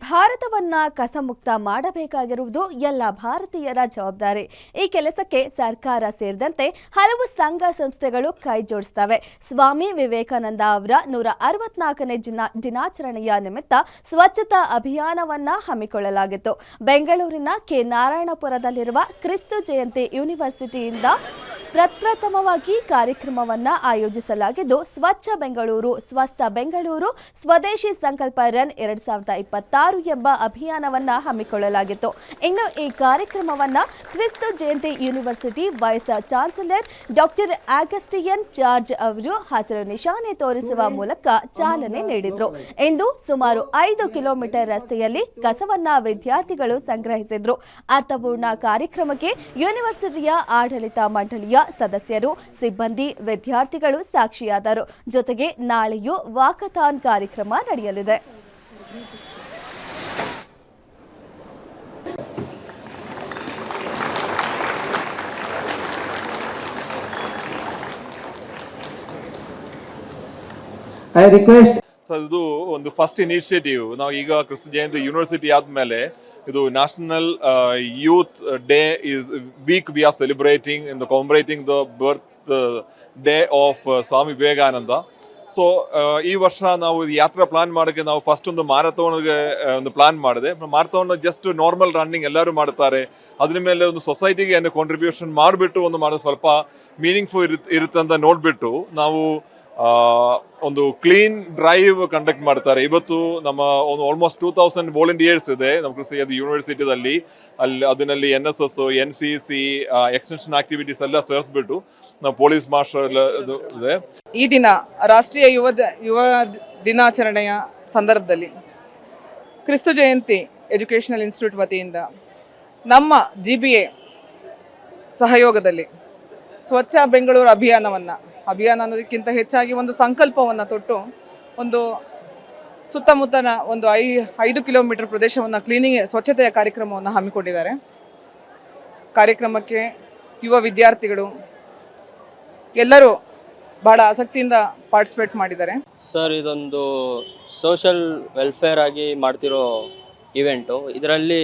ಭಾರತವನ್ನ ಕಸಮುಕ್ತ ಮಾಡಬೇಕಾಗಿರುವುದು ಎಲ್ಲ ಭಾರತೀಯರ ಜವಾಬ್ದಾರಿ. ಈ ಕೆಲಸಕ್ಕೆ ಸರ್ಕಾರ ಸೇರಿದಂತೆ ಹಲವು ಸಂಘ ಸಂಸ್ಥೆಗಳು ಕೈ ಜೋಡಿಸುತ್ತವೆ. ಸ್ವಾಮಿ ವಿವೇಕಾನಂದ ಅವರ 164ನೇ ದಿನಾಚರಣೆಯ ನಿಮಿತ್ತ ಸ್ವಚ್ಛತಾ ಅಭಿಯಾನವನ್ನ ಹಮ್ಮಿಕೊಳ್ಳಲಾಗಿತ್ತು. ಬೆಂಗಳೂರಿನ ಕೆ ನಾರಾಯಣಪುರದಲ್ಲಿರುವ ಕ್ರಿಸ್ತು ಜಯಂತಿ ಯೂನಿವರ್ಸಿಟಿಯಿಂದ ಪ್ರಪ್ರಥಮವಾಗಿ ಕಾರ್ಯಕ್ರಮವನ್ನು ಆಯೋಜಿಸಲಾಗಿದ್ದು, ಸ್ವಚ್ಛ ಬೆಂಗಳೂರು ಸ್ವಸ್ಥ ಬೆಂಗಳೂರು ಸ್ವದೇಶಿ ಸಂಕಲ್ಪ ರನ್ 2026 ಎಂಬ ಅಭಿಯಾನವನ್ನು ಹಮ್ಮಿಕೊಳ್ಳಲಾಗಿತ್ತು. ಇನ್ನು ಈ ಕಾರ್ಯಕ್ರಮವನ್ನು Kristu Jayanti university vice chancellor doctor Augustine George ಅವರು ಹಸಿರು ನಿಶಾನೆ ತೋರಿಸುವ ಮೂಲಕ ಚಾಲನೆ ನೀಡಿದರು. ಇಂದು ಸುಮಾರು 5 ಕಿಲೋಮೀಟರ್ ರಸ್ತೆಯಲ್ಲಿ ಕಸವನ್ನ ವಿದ್ಯಾರ್ಥಿಗಳು ಸಂಗ್ರಹಿಸಿದ್ರು. ಅರ್ಥಪೂರ್ಣ ಕಾರ್ಯಕ್ರಮಕ್ಕೆ ಯೂನಿವರ್ಸಿಟಿಯ ಆಡಳಿತ ಮಂಡಳಿಯ ಸದಸ್ಯರು, ಸಿಬ್ಬಂದಿ, ವಿದ್ಯಾರ್ಥಿಗಳು ಸಾಕ್ಷಿಯಾದರು. ಜೊತೆಗೆ ನಾಳೆಯೂ ವಾಕಥಾನ್ ಕಾರ್ಯಕ್ರಮ ನಡೆಯಲಿದೆ. ಸರ್, ಇದು ಒಂದು ಫಸ್ಟ್ ಇನಿಷಿಯೇಟಿವ್. ನಾವು ಈಗ ಕ್ರಿಸ್ತು ಜಯಂತಿ ಯೂನಿವರ್ಸಿಟಿ ಆದ್ಮೇಲೆ ಇದು national youth day is week we are celebrating in the commemorating the birthday of Swami Vivekananda. So ಈ ವರ್ಷ ನಾವು ಯಾತ್ರಾ ಪ್ಲಾನ್ ಮಾಡೋಕ್ಕೆ ನಾವು ಫಸ್ಟ್ ಒಂದು ಮ್ಯಾರಥಾನ್ಗೆ ಒಂದು ಪ್ಲಾನ್ ಮಾಡಿದೆ. ಮ್ಯಾರಥಾನ್ ಜಸ್ಟ್ ನಾರ್ಮಲ್ ರನ್ನಿಂಗ್ ಎಲ್ಲರೂ ಮಾಡ್ತಾರೆ, ಅದ್ರ ಮೇಲೆ ಒಂದು ಸೊಸೈಟಿಗೆ ಏನು ಕಾಂಟ್ರಿಬ್ಯೂಷನ್ ಮಾಡಿಬಿಟ್ಟು ಒಂದು ಮಾಡೋದು ಸ್ವಲ್ಪ ಮೀನಿಂಗ್ಫುಲ್ ಇರುತ್ತೆ ಅಂತ ನೋಡಿಬಿಟ್ಟು ನಾವು ಒಂದು ಕ್ಲೀನ್ ಡ್ರೈವ್ ಕಂಡಕ್ಟ್ ಮಾಡ್ತಾರೆ. ಇವತ್ತು ನಮ್ಮ ಒಂದು ಆಲ್ಮೋಸ್ಟ್ 2000 ವಾಲಂಟಿಯರ್ಸ್ ಇದೆ ನಮ್ಮ ಕ್ರಿಸ್ತು ಯೂನಿವರ್ಸಿಟಿದಲ್ಲಿ. ಅದರಲ್ಲಿ NSS, NCC, ಎಕ್ಸ್ಟೆನ್ಷನ್ ಆಕ್ಟಿವಿಟೀಸ್ ಎಲ್ಲ ಸೇರಿಸ್ಬಿಟ್ಟು ನಾವು ಪೊಲೀಸ್ ಮಾರ್ಷಲ್ ಇದೆ. ಈ ದಿನ ರಾಷ್ಟ್ರೀಯ ಯುವ ದಿನಾಚರಣೆಯ ಸಂದರ್ಭದಲ್ಲಿ ಕ್ರಿಸ್ತು ಜಯಂತಿ ಎಜುಕೇಷನಲ್ ಇನ್ಸ್ಟಿಟ್ಯೂಟ್ ವತಿಯಿಂದ ನಮ್ಮ GBA ಸಹಯೋಗದಲ್ಲಿ ಸ್ವಚ್ಛ ಬೆಂಗಳೂರು ಅಭಿಯಾನ ಅನ್ನೋದಕ್ಕಿಂತ ಹೆಚ್ಚಾಗಿ ಒಂದು ಸಂಕಲ್ಪವನ್ನು ತೊಟ್ಟು ಒಂದು ಸುತ್ತಮುತ್ತಲ ಒಂದು 5 ಕಿಲೋಮೀಟರ್ ಪ್ರದೇಶವನ್ನು ಸ್ವಚ್ಛತೆಯ ಕಾರ್ಯಕ್ರಮವನ್ನು ಹಮ್ಮಿಕೊಂಡಿದ್ದಾರೆ. ಕಾರ್ಯಕ್ರಮಕ್ಕೆ ಯುವ ವಿದ್ಯಾರ್ಥಿಗಳು ಎಲ್ಲರೂ ಬಹಳ ಆಸಕ್ತಿಯಿಂದ ಪಾರ್ಟಿಸಿಪೇಟ್ ಮಾಡಿದ್ದಾರೆ. ಸರ್, ಇದೊಂದು ಸೋಷಲ್ ವೆಲ್ಫೇರ್ ಆಗಿ ಮಾಡ್ತಿರೋ ಇವೆಂಟು. ಇದರಲ್ಲಿ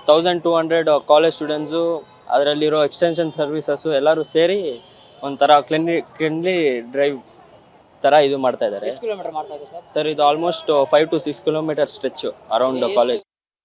1200 ಕಾಲೇಜ್ ಸ್ಟೂಡೆಂಟ್ಸು, ಅದರಲ್ಲಿರೋ ಎಕ್ಸ್ಟೆನ್ಷನ್ ಸರ್ವಿಸಸ್ಸು ಎಲ್ಲರೂ ಸೇರಿ ಒಂಥರ ಕ್ಲೀನ್ಲಿ ಡ್ರೈವ್ ಥರ ಇದು ಮಾಡ್ತಾ ಇದ್ದಾರೆ. ಸರ್, ಇದು almost 5 to 6 kilometre stretch around college.